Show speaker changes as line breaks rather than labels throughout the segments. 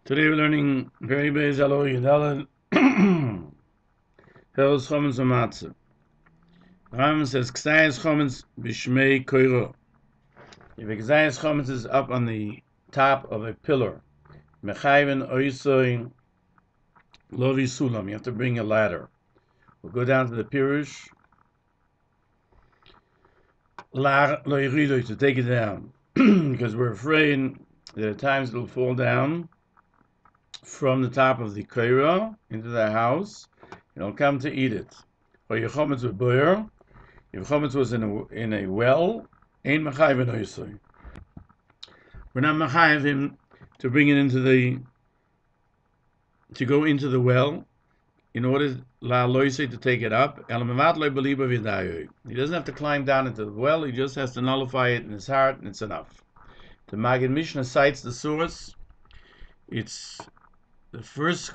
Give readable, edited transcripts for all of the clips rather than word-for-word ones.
Today we're learning very basic Hilchos Chametz U'Matzah. Rambam says Ksayas Chametz b'shmei koiro. If a Ksayas Chametz is up on the top of a pillar, mechayven oisoy lovi sulam, you have to bring a ladder. We'll go down to the Peirush to take it down because we're afraid that at times it'll fall down from the top of the koiro into the house, and it'll come to eat it. Or your chametz with boyer. If chametz was in a well, ain't machayev oisoy. We're not machayev him to bring it to go into the well in order la loisei to take it up. He doesn't have to climb down into the well. He just has to nullify it in his heart, and it's enough. The Magen Mishnah cites the source. It's the first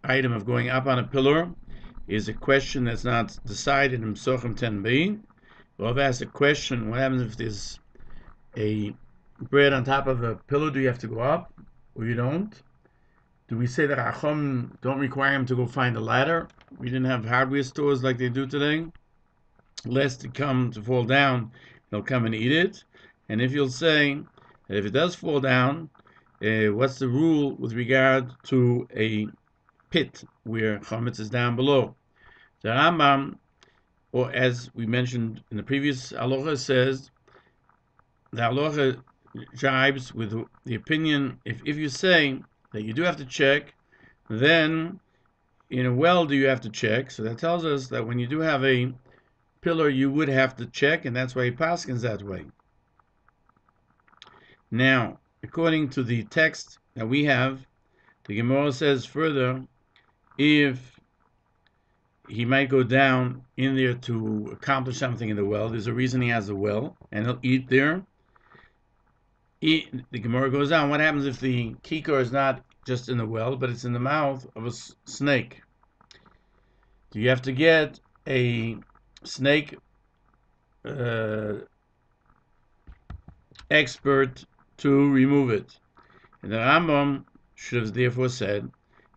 item of going up on a pillar is a question that's not decided in Psochem 10b. Rav asks a question: what happens if there's a bread on top of a pillar? Do you have to go up, or you don't? Do we say that Achom don't require him to go find a ladder? We didn't have hardware stores like they do today. Lest it come to fall down, they'll come and eat it. And if you'll say that if it does fall down, what's the rule with regard to a pit where chametz is down below? The Rambam, or as we mentioned in the previous halacha, says the halacha jibes with the opinion. If you say that you do have to check, then in a well do you have to check? So that tells us that when you do have a pillar, you would have to check, and that's why he paskins that way. Now, according to the text that we have, the Gemara says further, if he might go down in there to accomplish something in the well, there's a reason he has a well, and he'll eat there. The Gemara goes on, what happens if the kikar is not just in the well, but it's in the mouth of a snake? Do you have to get a snake expert to remove it? And the Rambam should have therefore said,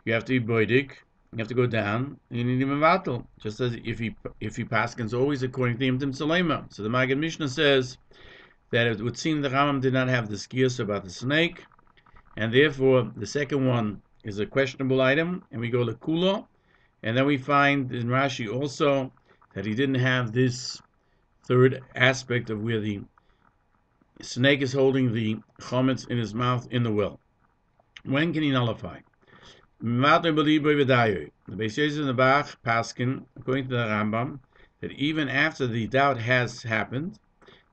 you have to be boidik, you have to go down, and you need to be mevatel, just as if he paskins always according to Imtim Salema. So the Magen Mishnah says that it would seem the Rambam did not have the skiyas about the snake, and therefore the second one is a questionable item, and we go to Kula, and then we find in Rashi also that he didn't have this third aspect of where the snake is holding the chametz in his mouth in the well. When can he nullify? The Beis Yosef in the Bach paskin, according to the Rambam, that even after the doubt has happened,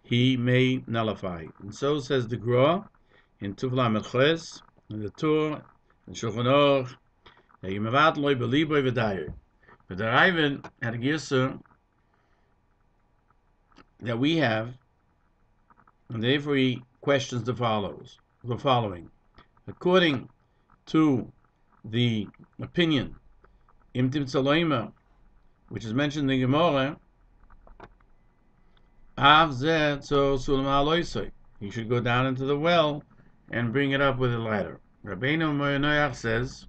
he may nullify. And so says the Gra in Tuvla Melches, in the Torah, in Shulchan Aruch, that you mevat loy beliboy v'dayer. But the Raven had a girsa that we have, and therefore he questions the following. According to the opinion, Imtim Tzaloima, which is mentioned in the Gemara, he should go down into the well and bring it up with a ladder. Rabbeinu Moyanoyach says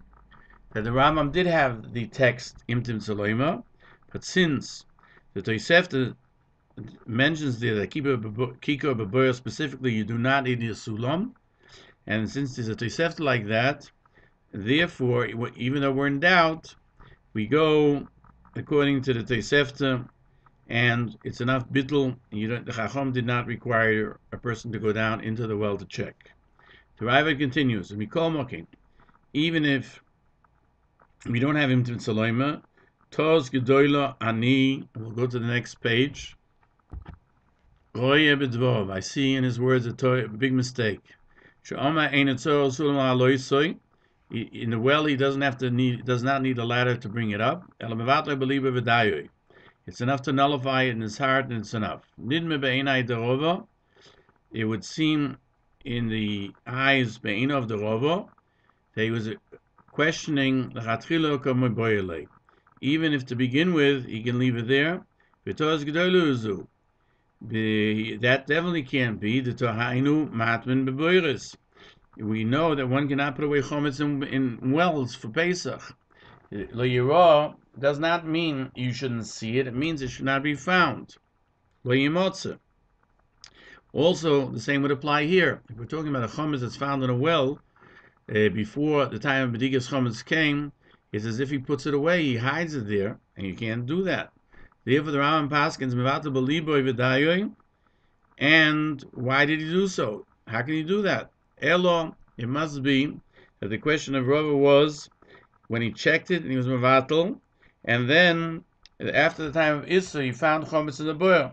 that the Rambam did have the text Imtim Tzaloima, but since the Tosefta mentions there that Kikar B'Boyer specifically, you do not need a sulam, and since there's a Tosefta like that, therefore, even though we're in doubt, we go according to the Tosefta, and it's enough bittul. The Chacham did not require a person to go down into the well to check. The Ravid continues, even if we don't have him to Tzaloima, Toz Gedoyla Ani, we'll go to the next page. I see in his words a big mistake. In the well, he does not need a ladder to bring it up. It's enough to nullify it in his heart, and it's enough. It would seem in the eyes of the Rova that he was questioning the even if to begin with he can leave it there. That definitely can't be the Tohainu Matman Beboiris. we know that one cannot put away chometz in wells for Pesach. Lo yirah does not mean you shouldn't see it. It means it should not be found. Lo yimotze. Also, the same would apply here. If we're talking about a chometz that's found in a well, before the time of Bedikas Chometz came, it's as if he puts it away, he hides it there, and you can't do that. Therefore, the Rambam paskins mevata b'liboy v'dayoy. And why did he do so? How can he do that? Elo, it must be that the question of Rava was when he checked it and he was mevatel, and then after the time of Issa, he found chometz in the boil.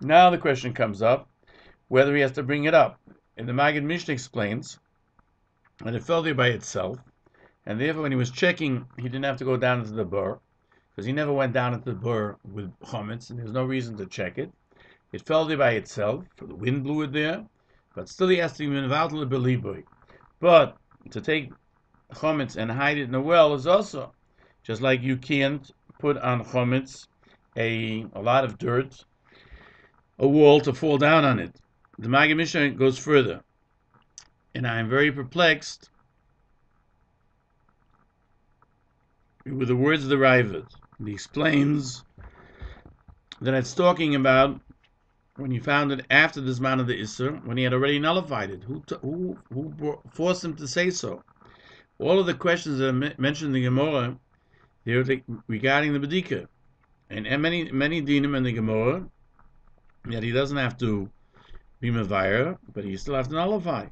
Now the question comes up whether he has to bring it up. And the Maggid Mishnah explains that it fell there by itself, and therefore when he was checking, he didn't have to go down into the bur, because he never went down into the bur with chometz, and there's no reason to check it. It fell there by itself, the wind blew it there, but still he has to be mevatel b'liboy. But to take chometz and hide it in a well is also, just like you can't put on chometz a lot of dirt, a wall to fall down on it. The Maggid Mishnah goes further, and I am very perplexed with the words of the Ravid. He explains that it's talking about when he found it after the Zman of the Isser, when he had already nullified it. Who forced him to say so? All of the questions that are mentioned in the Gemara, they're regarding the Bedika. And many dinim in the Gemara, that he doesn't have to be Mavire, but he still has to nullify.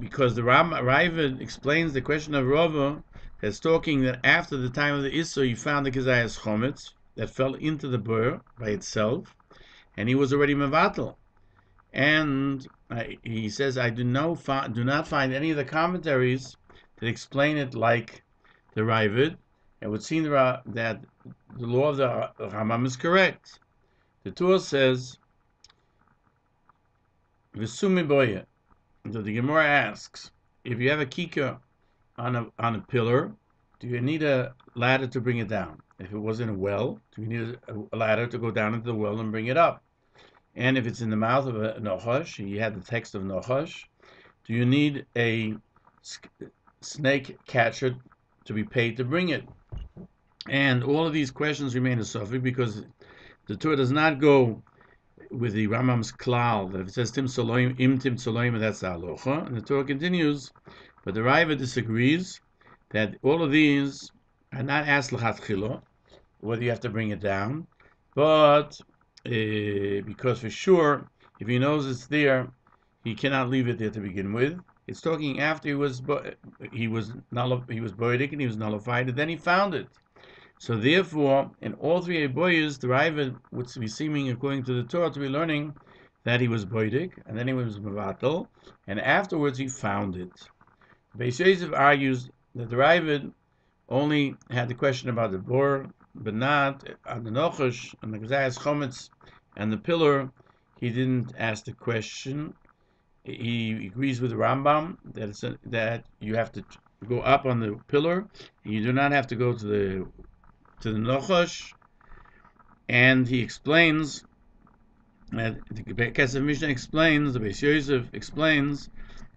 Because the Ravid explains the question of Rava as talking that after the time of the Isser, he found the Kezayas Chometz that fell into the bur by itself, and he was already mevatel. And he says, I do not find any of the commentaries that explain it like the Ravid. It would seem that the law of the Rambam is correct. The Torah says, "V'sumi boye." So the Gemara asks, if you have a kikar on a pillar, do you need a ladder to bring it down? If it was in a well, do you need a ladder to go down into the well and bring it up? And if it's in the mouth of a Nachash, he had the text of Nachash, do you need a snake catcher to be paid to bring it? And all of these questions remain a suffix because the Torah does not go with the Rambam's klal that if it says tim soloim, im tim soloim, that's the halacha. And the Torah continues, but the Ravid disagrees that all of these are not asked l'chatchila, whether you have to bring it down, but because for sure, if he knows it's there, he cannot leave it there to begin with. It's talking after he was boidik and he was nullified, and then he found it. So therefore, in all three boyas, the Ravid would be seeming, according to the Torah, to be learning that he was boidik, and then he was mevatel, and afterwards he found it. Beis Yosef argues that the Ravid only had the question about the bor, but not on the nochash, and the Kezayas Chometz, and the pillar. He didn't ask the question. He agrees with the Rambam that you have to go up on the pillar. You do not have to go to the nochash. And he explains that the Kesef Mishnah explains, the Beis Yosef explains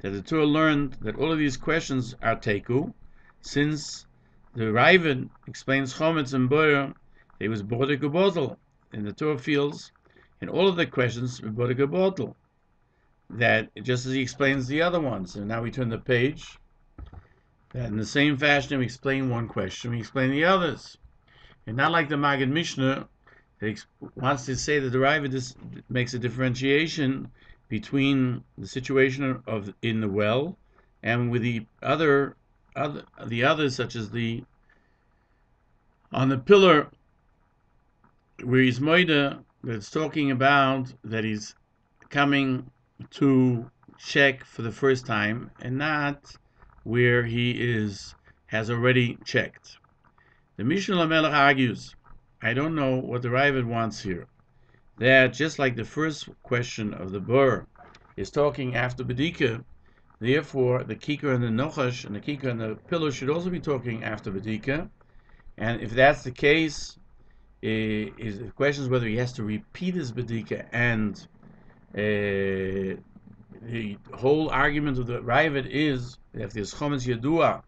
that the Torah learned that all of these questions are teku, since the Ravid explains chometz and boyer, they was bodek u'botel in the Torah fields, and all of the questions were bodek u'botel. That just as he explains the other ones, and now we turn the page. That in the same fashion we explain one question, we explain the others, and not like the Maggid Mishnah that wants to say that the Ravid makes a differentiation between the situation of in the well and with the others, such as on the pillar where he's moida, that's talking about that he's coming to check for the first time, and not where he has already checked. The Mishnah Lamelech argues, I don't know what the Ravid wants here. That just like the first question of the Bur is talking after Bedika, therefore the Kikar and the Nochash and the Kikar and the pillar should also be talking after Bedika. And if that's the case, the question is whether he has to repeat his Bedika and the whole argument of the Ravid is that if there's Chometz Yadua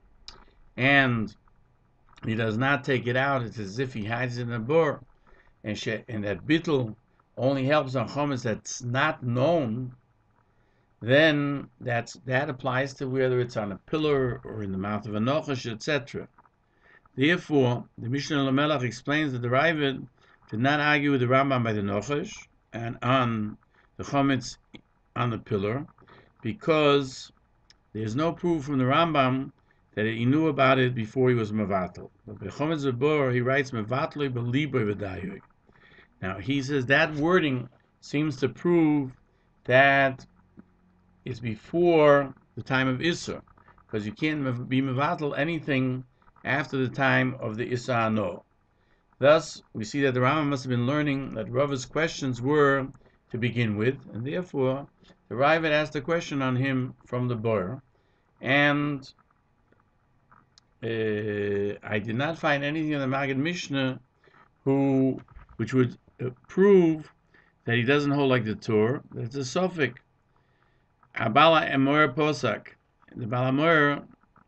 and he does not take it out, it's as if he hides it in a bur, and that bittul only helps on Chometz that's not known, then that applies to whether it's on a pillar or in the mouth of a nochash, etc. Therefore, the Mishnah Lamelach explains that the Ravid did not argue with the Rambam by the nochash and on the Chometz on the pillar, because there's no proof from the Rambam that he knew about it before he was mevatel. But by Chometz Zabur, he writes mevatloi b'liboy v'dayoy. Now he says that wording seems to prove that it's before the time of Issa, because you can't be mevatel anything after the time of the Issa Ano. Thus, we see that the Rambam must have been learning that Rava's questions were to begin with, and therefore the Ravid asked a question on him from the Bor, and I did not find anything in the Maggid Mishnah which would prove that he doesn't hold like the Torah. That's a suffix. Abala Emor Posak. The Balamor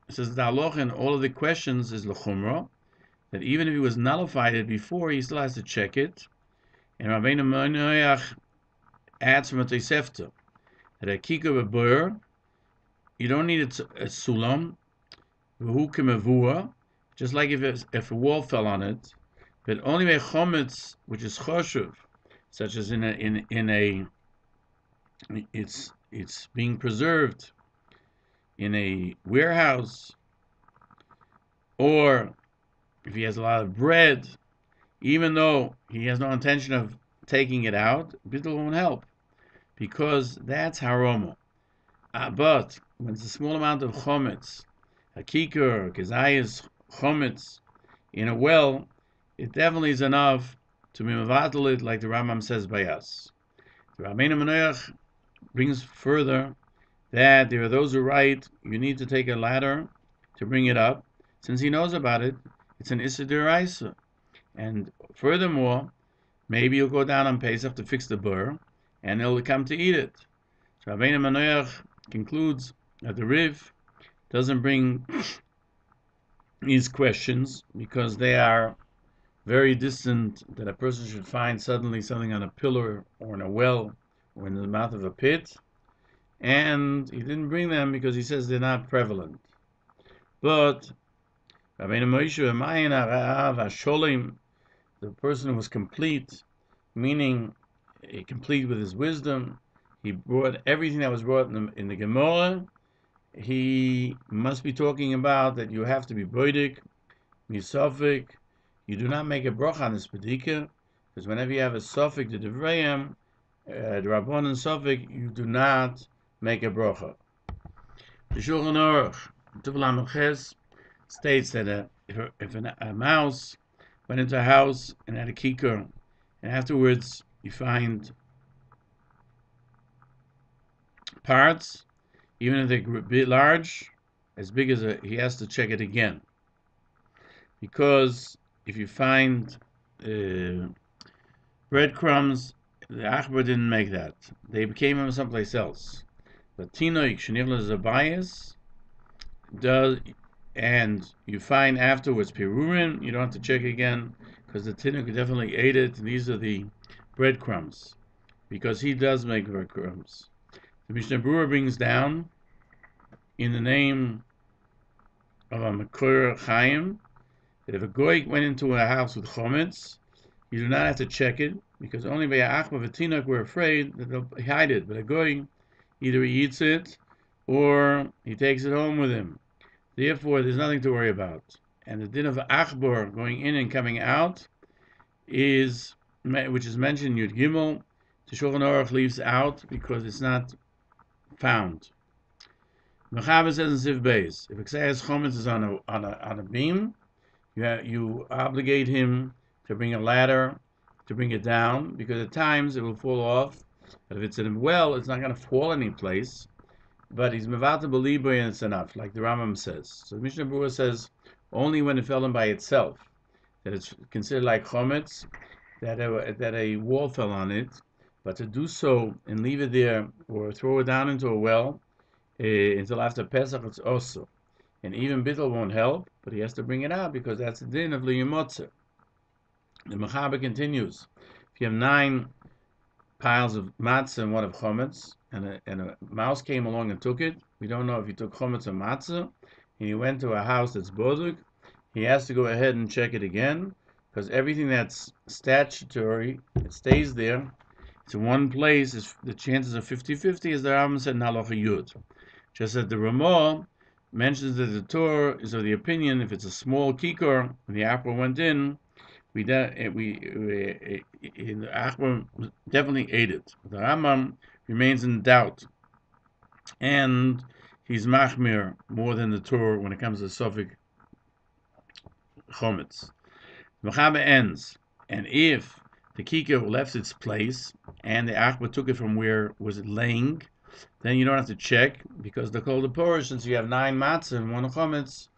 says the halacha in all of the questions is l'chumra, that even if he was nullified it before, he still has to check it. And Rabbeinu Monoach adds from a Tosefta that a kikar b'bur, you don't need a sulam, v'hu k'mevua, just like if a wall fell on it, but only by chometz, which is choshev, such as it's being preserved in a warehouse, or if he has a lot of bread, even though he has no intention of taking it out, bittul won't help, because that's haroma. But when it's a small amount of chometz, a kikar, kezayis chometz, in a well, it definitely is enough to be mevatel it, like the Rambam says by us. The Rabbeinu Monoach brings further that there are those who write you need to take a ladder to bring it up. Since he knows about it, it's an Issa D'Oraisa. And furthermore, maybe you'll go down on Pesach to fix the bur, and he'll come to eat it. So Rabbeinu Monoach concludes that the Riv doesn't bring these questions because they are very distant, that a person should find suddenly something on a pillar or in a well or in the mouth of a pit, and he didn't bring them because he says they're not prevalent. But Rabbeinu Moshe Mayin Ha'Ra'av HaSholim, the person who was complete, meaning complete with his wisdom, he brought everything that was brought in the Gemara. He must be talking about that you have to be boidik, misofik. You do not make a bracha on this pedika, because whenever you have a suffix to Devrayim, the Rabban and suffix, you do not make a bracha. The Shulchan Aruch, Tufel HaMeches, states that if a mouse went into a house and had a kikar, and afterwards you find parts, even if they're a bit large, as big as he has to check it again. Because if you find breadcrumbs, the Achbar didn't make that. They came from someplace else. But Tinoik, Shenivla Zabayas, does, and you find afterwards Pirurin, you don't have to check again, because the Tinoik definitely ate it. These are the breadcrumbs, because he does make breadcrumbs. The Mishnah Berurah brings down, in the name of a Makor Chaim, that if a goy went into a house with chometz, you do not have to check it, because only by Achma v'Tinok we're afraid that they'll hide it. But a goy, either he eats it, or he takes it home with him. Therefore, there's nothing to worry about. And the din of Achbor, going in and coming out, which is mentioned in Yud Gimel, the Shulchan Aruch leaves out, because it's not found. Mechaber says in Siv Beis, if a ksayas chometz is on a beam, you obligate him to bring a ladder to bring it down, because at times it will fall off. But if it's in a well, it's not going to fall any place. But he's mevatel b'liboy and it's enough, like the Rambam says. So the Mishnah Berurah says only when it fell in by itself, that it's considered like chometz, that a wall fell on it. But to do so and leave it there or throw it down into a well until after Pesach, it's also. And even bittul won't help, but he has to bring it out because that's the din of liyumotzer. The Mechaber continues. If you have 9 piles of matzah and one of chametz, and a mouse came along and took it, we don't know if he took chametz or matzah, and he went to a house that's boduk, he has to go ahead and check it again, because everything that's statutory, it stays there. It's in one place, the chances are 50-50, as the Rambam said in Halacha Yud. Just as the Ramah mentions that the Torah is of the opinion, if it's a small kikar, when the apple went in, the Achbar definitely ate it. The Rambam remains in doubt, and he's machmir more than the Torah when it comes to Sofik Chometz. The Mechaber ends, and if the kikar left its place and the Achbar took it from where was it laying, then you don't have to check, because the Kol Peirush, since you have 9 matzah and 1 chometz,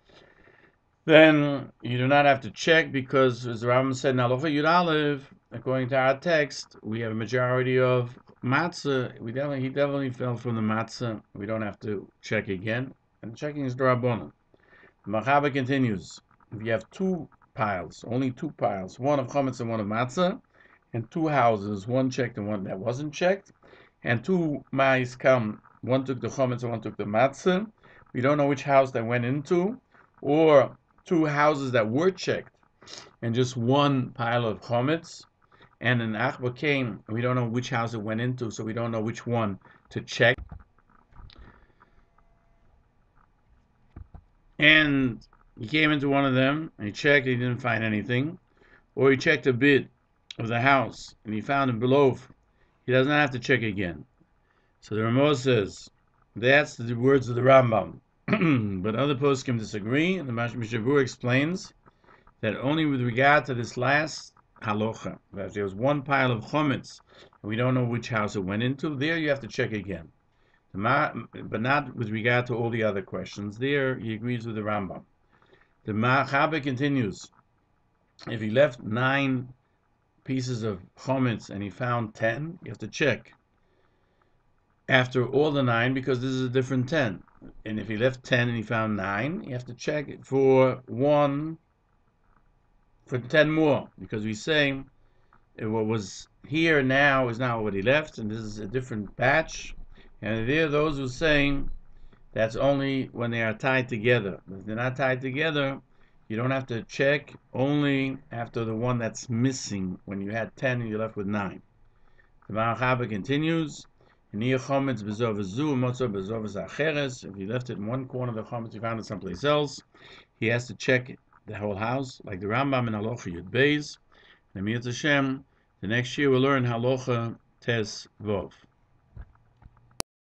then you do not have to check, because as the Rambam said in Halacha Yud Aleph, according to our text, we have a majority of matzah. He definitely fell from the matzah. We don't have to check again. And checking is d'Rabbanan. The Mechaber continues. If you have 2 piles, only 2 piles, one of chametz and one of matzah, and 2 houses, one checked and one that wasn't checked, and 2 mice come, one took the chametz and one took the matzah, we don't know which house they went into, or 2 houses that were checked, and just 1 pile of chametz, and an achbar came, and we don't know which house it went into, so we don't know which one to check. And he came into one of them, and he checked, he didn't find anything, or he checked a bit of the house, and he found a below. He doesn't have to check again. So the Ramah says, that's the words of the Rambam. But other poskim disagree, and the Mishabur explains that only with regard to this last halacha, that there was 1 pile of chametz, and we don't know which house it went into, there you have to check again. But not with regard to all the other questions. There he agrees with the Rambam. The Mechaber continues, if he left 9 pieces of chametz and he found 10, you have to check after all the 9, because this is a different 10. And if he left 10 and he found 9, you have to check it for 10 more, because we say what was here now is not what he left, and this is a different batch. And there are those who say that's only when they are tied together. If they're not tied together, you don't have to check, only after the one that's missing, when you had 10 and you're left with 9. The Mechaber continues, if he left it in one corner of the chametz, he found it someplace else, he has to check the whole house, like the Rambam in Halacha Yud Beis. And Mir Hashem, the next year we'll learn Halacha Tes Vov.